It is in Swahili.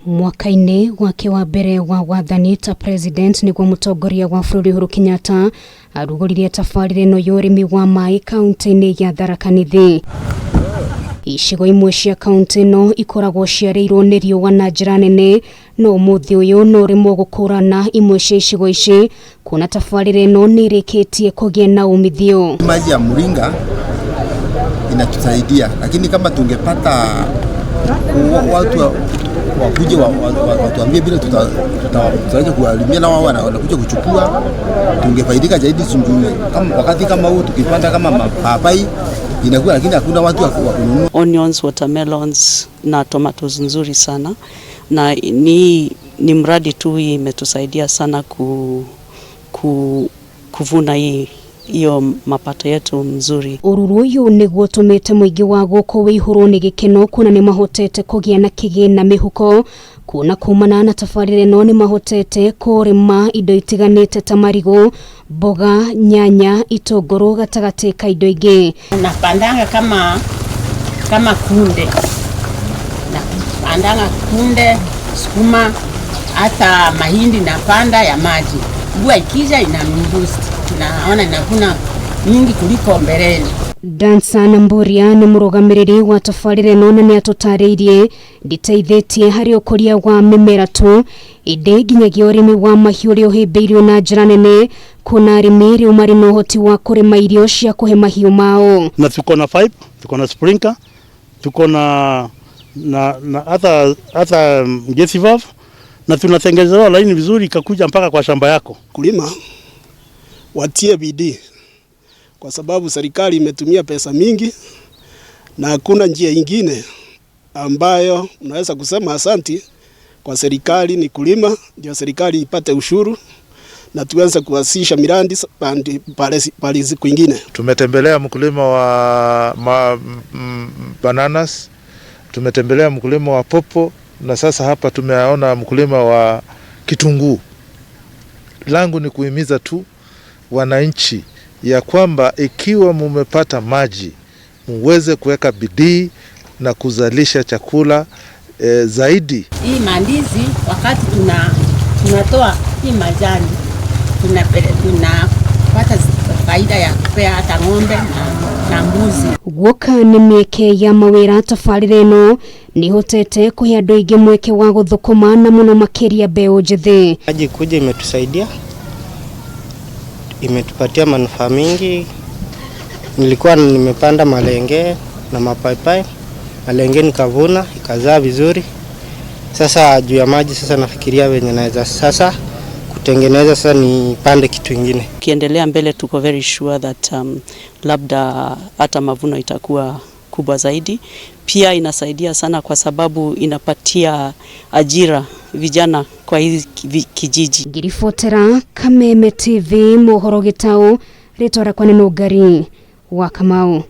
Mwaka-ini wake wa mbere wa wathani ta president niguo mutongoria wa bururi Uhuru Kenyatta arugoririe tabarira ino ya urimi wa mai kaunti-ini ya Tharaka Nithi. Icigo imwe cia kaunti ino ikoragwo ciarĩirwo nĩ riũa na njĩra nene, no ũmũthĩ ũyũ no ũrĩmwo gũkũrana imwe cia icigo ici, kuona tabarĩra ino nĩ ĩrĩkĩtie kũgĩa na umithio. Maji ya mringa inatusaidia, lakini kama tungepata watu wakuje watuambie bila tutaweza kuwalimia na wao wanakuja kuchukua, tungefaidika zaidi. Kama wakati kama huu tukipanda kama mapapai inakuwa, lakini hakuna watu wa kununua. Onions, watermelons na tomatoes nzuri sana, na ni mradi tu imetusaidia sana kuvuna hiyo mapato yetu mzuri. Ururu uyu niguo tumite muingi wa guku wihuru ni gikeno, kuna ni mahotete kugia na kigina mihuko, kuna kumana na tabarira ino ni mahotete kurima indo itiganite ta marigu, mboga, nyanya, itunguru gatagati ka indo ingi. Napandanga kama kunde, napandanga kunde, sukuma, hata mahindi napanda ya maji. Mvua ikija inamboost, naona inakuna mingi kuliko mbeleni. Dansa Namburia ni murugamiriri wa tabarira ino na niatutariirie nditeithĩtie hari ũkũria wa mĩmera tu, indi nginyagia ũrĩmi wa mahiũ ũrĩa ũhĩmbĩirio na njĩra nene, kuna arimi rĩu marĩ na ũhoti wa kũrĩma irio cia kũhe mahiũ mao. Na tuko na pipe, tuko na sprinkler, tuko na hata gesi valve, na tunatengeneza laini vizuri ikakuja mpaka kwa shamba yako. Kulima watie bidii, kwa sababu serikali imetumia pesa mingi na hakuna njia ingine ambayo unaweza kusema asanti kwa serikali ni kulima, ndio serikali ipate ushuru na tuanze kuanzisha miradi pale kwingine. Tumetembelea mkulima wa bananas, tumetembelea mkulima wa popo, na sasa hapa tumeona mkulima wa kitunguu. Langu ni kuhimiza tu wananchi ya kwamba ikiwa mumepata maji muweze kuweka bidii na kuzalisha chakula zaidi. Hii mandizi wakati tunatoa hii majani tunapata faida ya kupea hata ng'ombe na mbuzi. Guoka ni mieke ya mawira tabarira ino ni hotete kuhe andu aingi mweke wa guthukuma na muno makiria mbeu njithi. Maji kuja imetusaidia, imetupatia manufaa mingi. Nilikuwa nimepanda malenge na mapaipai, malenge nikavuna ikazaa vizuri. Sasa juu ya maji sasa nafikiria venye naweza sasa kutengeneza sasa nipande kitu kingine. Kiendelea mbele tuko very sure that labda hata mavuno itakuwa kubwa zaidi. Pia inasaidia sana kwa sababu inapatia ajira vijana kwa hizi kijiji. Ngirifotera Kameme TV mohoro gitau ritora kwa neno gari wa Kamau.